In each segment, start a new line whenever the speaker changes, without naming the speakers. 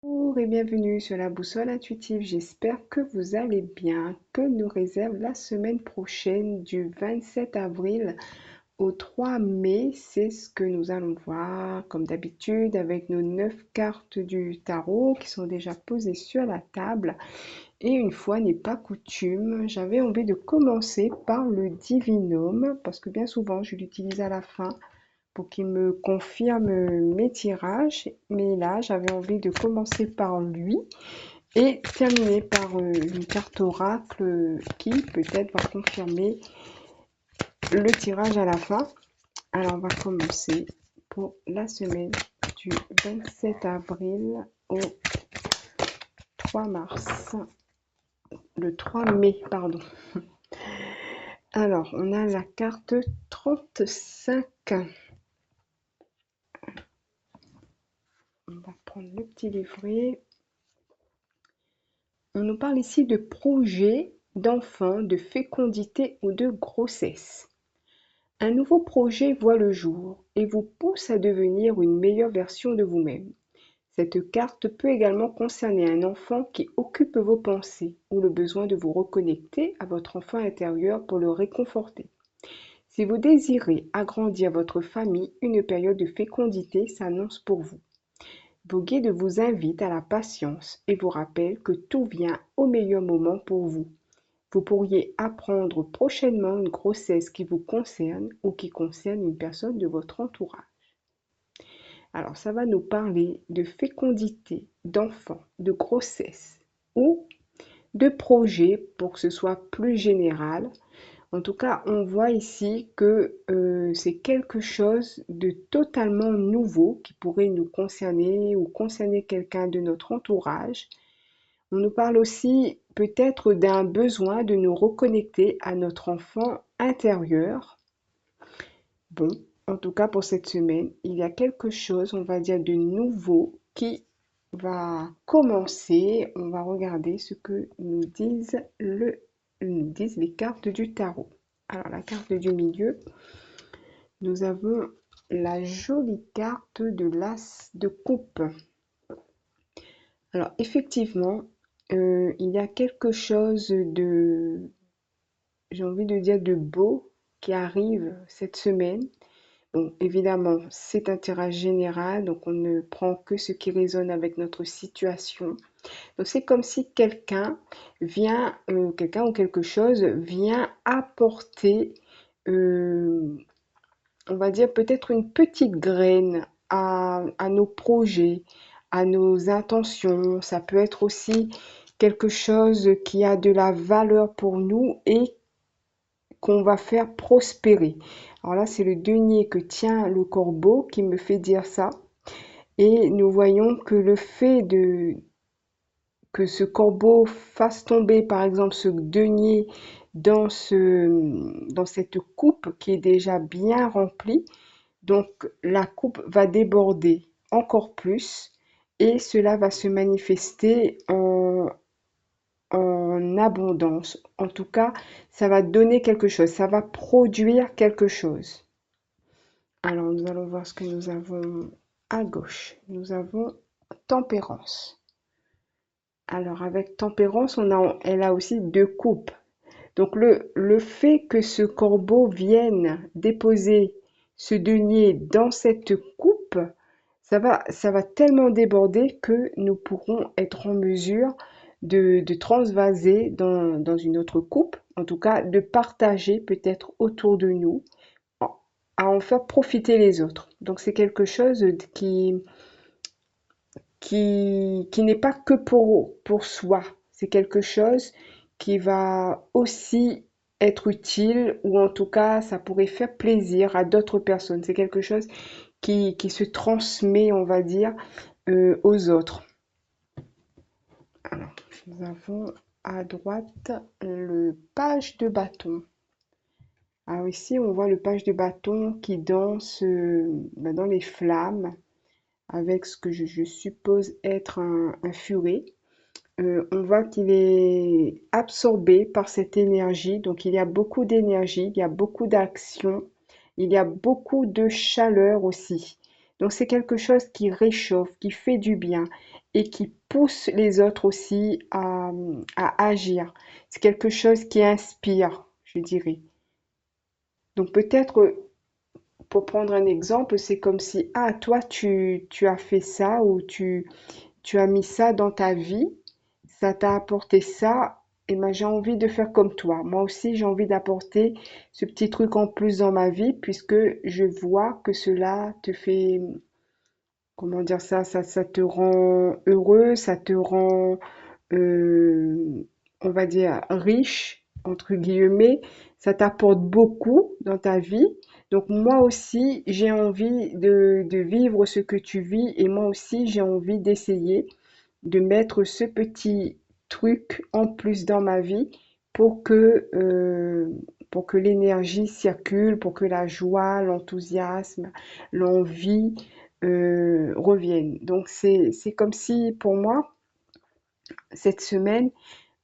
Bonjour et bienvenue sur la boussole intuitive. J'espère que vous allez bien. Que nous réserve la semaine prochaine du 27 avril au 3 mai? C'est ce que nous allons voir comme d'habitude avec nos 9 cartes du tarot qui sont déjà posées sur la table. Et une fois n'est pas coutume, j'avais envie de commencer par le divinum parce que bien souvent je l'utilise à la fin pour qu'il me confirme mes tirages. Mais là, j'avais envie de commencer par lui et terminer par une carte oracle qui peut-être va confirmer le tirage à la fin. Alors, on va commencer pour la semaine du 27 avril au 3 mars. Le 3 mai, pardon. Alors, on a la carte 35. On va prendre le petit livret. On nous parle ici de projet d'enfant, de fécondité ou de grossesse. Un nouveau projet voit le jour et vous pousse à devenir une meilleure version de vous-même. Cette carte peut également concerner un enfant qui occupe vos pensées ou le besoin de vous reconnecter à votre enfant intérieur pour le réconforter. Si vous désirez agrandir votre famille, une période de fécondité s'annonce pour vous. Vos guides vous invitent à la patience et vous rappellent que tout vient au meilleur moment pour vous. Vous pourriez apprendre prochainement une grossesse qui vous concerne ou qui concerne une personne de votre entourage. Alors, ça va nous parler de fécondité, d'enfants, de grossesse ou de projet pour que ce soit plus général. En tout cas, on voit ici que c'est quelque chose de totalement nouveau qui pourrait nous concerner ou concerner quelqu'un de notre entourage. On nous parle aussi peut-être d'un besoin de nous reconnecter à notre enfant intérieur. Bon, en tout cas pour cette semaine, il y a quelque chose, on va dire, de nouveau qui va commencer. On va regarder ce que nous disent les cartes du tarot. Alors la carte du milieu, nous avons la jolie carte de l'As de coupe. Alors effectivement, il y a quelque chose de, j'ai envie de dire, de beau qui arrive cette semaine. Bon, évidemment, c'est un tirage général, donc on ne prend que ce qui résonne avec notre situation. Donc c'est comme si quelqu'un ou quelque chose vient apporter, euh, on va dire peut-être une petite graine à nos projets, à nos intentions. Ça peut être aussi quelque chose qui a de la valeur pour nous et qu'on va faire prospérer. Alors là, c'est le denier que tient le corbeau qui me fait dire ça. Et nous voyons que le fait que ce corbeau fasse tomber, par exemple, ce denier dans cette coupe qui est déjà bien remplie, donc la coupe va déborder encore plus et cela va se manifester en abondance. En tout cas, ça va donner quelque chose, ça va produire quelque chose. Alors, nous allons voir ce que nous avons à gauche. Nous avons tempérance. Alors, avec tempérance, elle a aussi deux coupes. Donc, le fait que ce corbeau vienne déposer ce denier dans cette coupe, ça va tellement déborder que nous pourrons être en mesure de transvaser dans une autre coupe, en tout cas de partager peut-être autour de nous, à en faire profiter les autres. Donc c'est quelque chose qui n'est pas que pour soi, c'est quelque chose qui va aussi être utile ou en tout cas ça pourrait faire plaisir à d'autres personnes. C'est quelque chose qui se transmet, on va dire, aux autres. Alors, nous avons à droite le page de bâton. Alors ici, on voit le page de bâton qui danse dans les flammes avec ce que je suppose être un furet. On voit qu'il est absorbé par cette énergie, donc il y a beaucoup d'énergie, il y a beaucoup d'action, il y a beaucoup de chaleur aussi. Donc c'est quelque chose qui réchauffe, qui fait du bien. et qui pousse les autres aussi à agir. C'est quelque chose qui inspire, je dirais. Donc peut-être, pour prendre un exemple, c'est comme si, ah, toi, tu as fait ça ou tu as mis ça dans ta vie, ça t'a apporté ça, et ben j'ai envie de faire comme toi. Moi aussi, j'ai envie d'apporter ce petit truc en plus dans ma vie puisque je vois que cela te fait, comment dire ça te rend heureux, ça te rend, on va dire, riche, entre guillemets, ça t'apporte beaucoup dans ta vie. Donc moi aussi, j'ai envie de vivre ce que tu vis et moi aussi, j'ai envie d'essayer de mettre ce petit truc en plus dans ma vie pour que l'énergie circule, pour que la joie, l'enthousiasme, l'envie reviennent. Donc c'est comme si pour moi, cette semaine,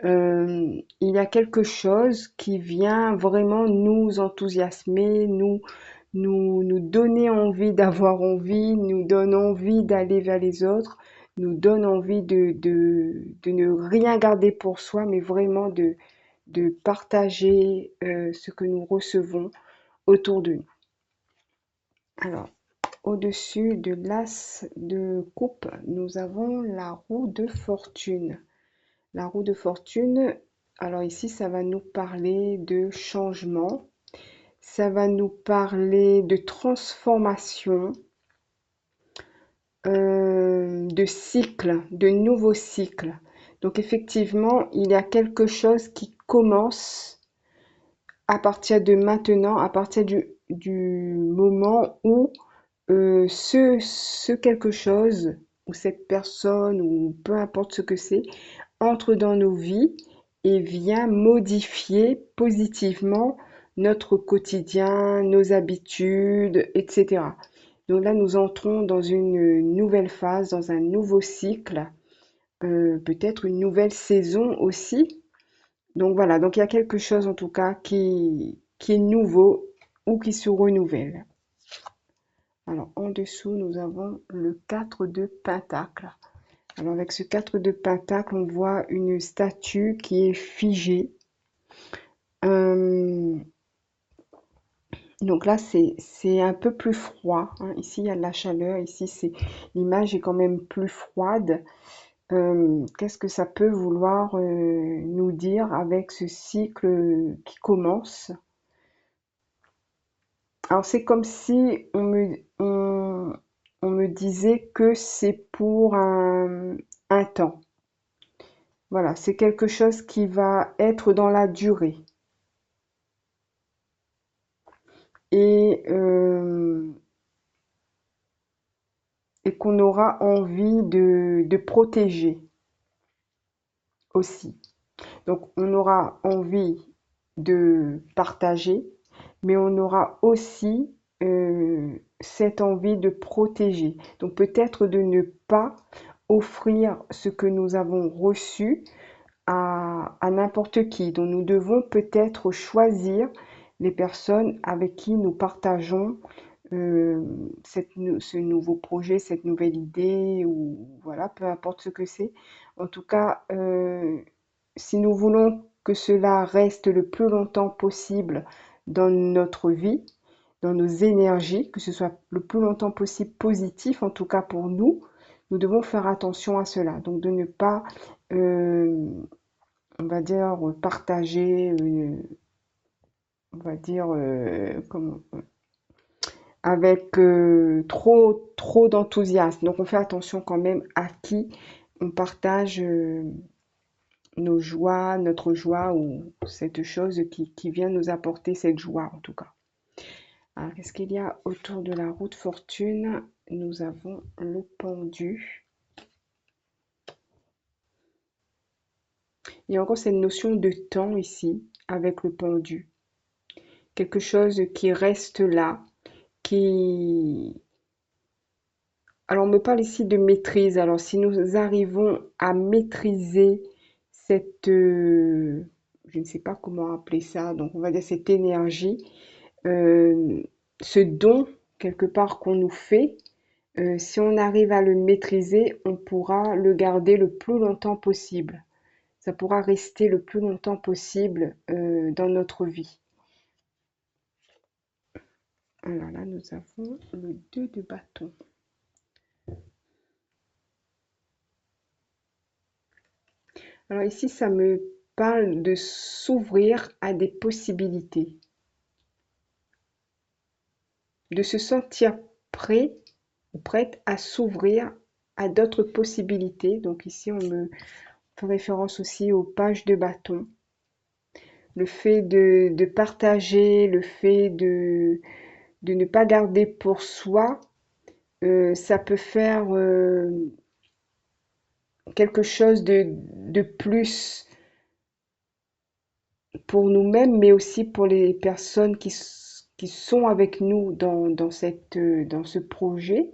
il y a quelque chose qui vient vraiment nous enthousiasmer, nous donner envie d'avoir envie, nous donne envie d'aller vers les autres, nous donne envie de ne rien garder pour soi, mais vraiment de partager ce que nous recevons autour de nous. Alors, au-dessus de l'as de coupe, nous avons la roue de fortune. La roue de fortune, alors ici, ça va nous parler de changement, ça va nous parler de transformation, de cycle, de nouveaux cycles. Donc effectivement, il y a quelque chose qui commence à partir de maintenant, à partir du moment où ce quelque chose, ou cette personne, ou peu importe ce que c'est, entre dans nos vies et vient modifier positivement notre quotidien, nos habitudes, etc. Donc là, nous entrons dans une nouvelle phase, dans un nouveau cycle, peut-être une nouvelle saison aussi. Donc voilà, donc il y a quelque chose en tout cas qui est nouveau ou qui se renouvelle. Alors en dessous, nous avons le 4 de Pentacle. Alors avec ce 4 de Pentacle, on voit une statue qui est figée. Euh, donc là, c'est un peu plus froid, hein. Ici, il y a de la chaleur. Ici, l'image est quand même plus froide. Qu'est-ce que ça peut vouloir nous dire avec ce cycle qui commence? Alors c'est comme si on me disait que c'est pour un temps. Voilà, c'est quelque chose qui va être dans la durée et et qu'on aura envie de protéger aussi. Donc on aura envie de partager, mais on aura aussi cette envie de protéger. Donc peut-être de ne pas offrir ce que nous avons reçu à n'importe qui. Donc nous devons peut-être choisir les personnes avec qui nous partageons euh, ce nouveau projet, cette nouvelle idée, ou voilà, peu importe ce que c'est. En tout cas, si nous voulons que cela reste le plus longtemps possible dans notre vie, dans nos énergies, que ce soit le plus longtemps possible positif, en tout cas pour nous, nous devons faire attention à cela. Donc de ne pas, euh, on va dire, partager, on va dire, avec trop d'enthousiasme. Donc on fait attention quand même à qui on partage nos joies, notre joie ou cette chose qui vient nous apporter cette joie en tout cas. Alors qu'est-ce qu'il y a autour de la roue de fortune? Nous avons le pendu. Il y a encore cette notion de temps ici avec le pendu. Quelque chose qui reste là, qui... Alors on me parle ici de maîtrise. Alors si nous arrivons à maîtriser cette... je ne sais pas comment appeler ça, donc on va dire cette énergie, euh, ce don quelque part qu'on nous fait, Si on arrive à le maîtriser, on pourra le garder le plus longtemps possible. Ça pourra rester le plus longtemps possible dans notre vie. Alors là, nous avons le 2 de bâton. Alors ici, ça me parle de s'ouvrir à des possibilités, de se sentir prêt ou prête à s'ouvrir à d'autres possibilités. Donc ici, on me fait référence aussi aux pages de bâton. Le fait de partager, le fait de ne pas garder pour soi, ça peut faire quelque chose de plus pour nous-mêmes, mais aussi pour les personnes qui sont avec nous dans ce projet.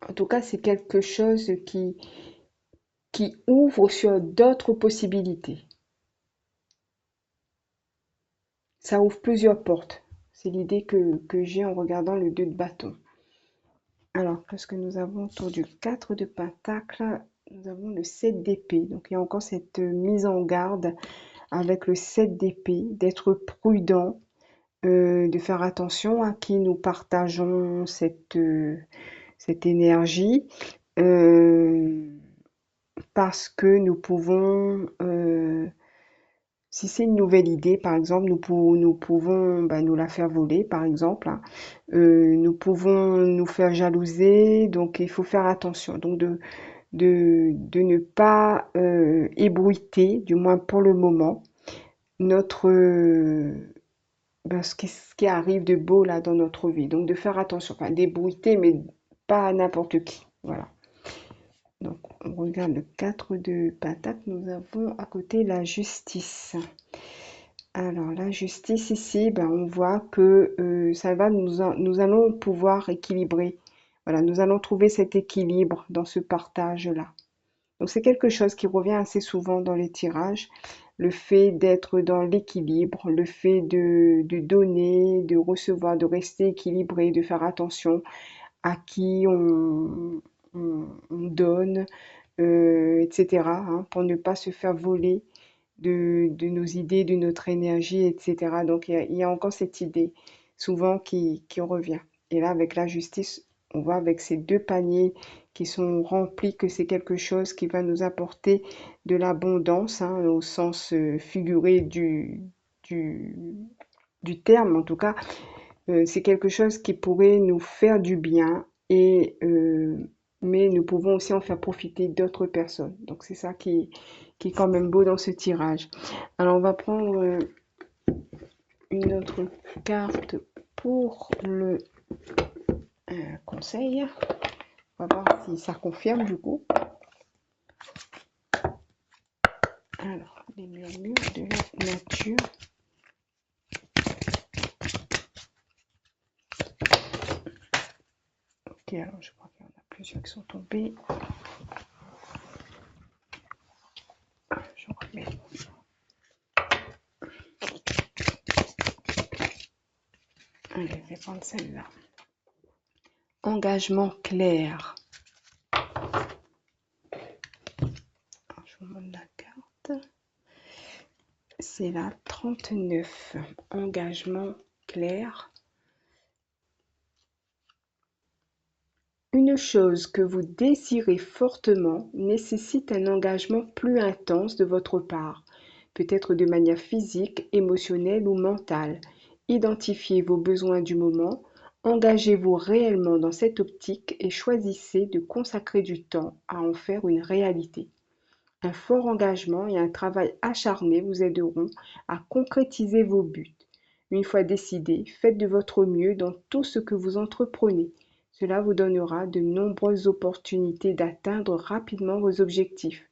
En tout cas, c'est quelque chose qui ouvre sur d'autres possibilités. Ça ouvre plusieurs portes. C'est l'idée que j'ai en regardant le 2 de bâton. Alors, qu'est-ce que nous avons autour du 4 de pentacle? Nous avons le 7 d'épée. Donc, il y a encore cette mise en garde avec le 7 d'épée, d'être prudent, de faire attention à qui nous partageons cette énergie, parce que nous pouvons, si c'est une nouvelle idée, par exemple, nous pouvons nous la faire voler, par exemple, hein. Nous pouvons nous faire jalouser, donc il faut faire attention. Donc de ne pas ébruiter, du moins pour le moment, notre ce qui arrive de beau là dans notre vie. Donc de faire attention, enfin d'ébruiter, mais pas à n'importe qui. Voilà. Donc on regarde le 4 de pentacle, nous avons à côté la justice. Alors la justice ici, on voit que nous allons pouvoir équilibrer. Voilà, nous allons trouver cet équilibre dans ce partage-là. Donc c'est quelque chose qui revient assez souvent dans les tirages, le fait d'être dans l'équilibre, le fait de donner, de recevoir, de rester équilibré, de faire attention à qui on donne, etc., hein, pour ne pas se faire voler de nos idées, de notre énergie, etc. Donc il y a encore cette idée souvent qui revient. Et là, avec la justice, on voit avec ces deux paniers qui sont remplis que c'est quelque chose qui va nous apporter de l'abondance, hein, au sens figuré du, du terme en tout cas. C'est quelque chose qui pourrait nous faire du bien mais nous pouvons aussi en faire profiter d'autres personnes. Donc c'est ça qui est quand même beau dans ce tirage. Alors on va prendre une autre carte pour le conseil. On va voir si ça confirme du coup. Alors, les murmures de la nature. Ok, alors je crois qu'il y en a plusieurs qui sont tombés. Je remets. Allez, je vais prendre celle-là. Engagement clair. Alors, je vous montre la carte. C'est la 39. Engagement clair. Une chose que vous désirez fortement nécessite un engagement plus intense de votre part, peut-être de manière physique, émotionnelle ou mentale. Identifiez vos besoins du moment, engagez-vous réellement dans cette optique et choisissez de consacrer du temps à en faire une réalité. Un fort engagement et un travail acharné vous aideront à concrétiser vos buts. Une fois décidé, faites de votre mieux dans tout ce que vous entreprenez. Cela vous donnera de nombreuses opportunités d'atteindre rapidement vos objectifs.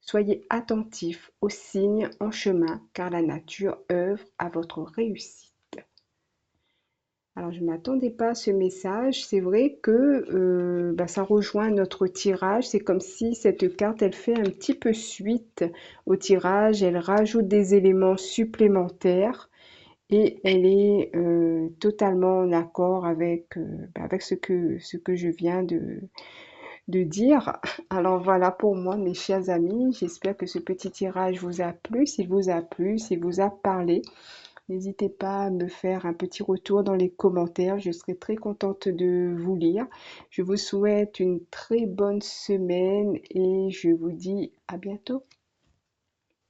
Soyez attentif aux signes en chemin car la nature œuvre à votre réussite. Alors je ne m'attendais pas à ce message. C'est vrai que ça rejoint notre tirage. C'est comme si cette carte, elle fait un petit peu suite au tirage. Elle rajoute des éléments supplémentaires. et elle est totalement en accord avec ce que je viens de dire. Alors voilà pour moi, mes chers amis. J'espère que ce petit tirage vous a plu. S'il vous a plu, s'il vous a parlé, n'hésitez pas à me faire un petit retour dans les commentaires. Je serai très contente de vous lire. Je vous souhaite une très bonne semaine et je vous dis à bientôt.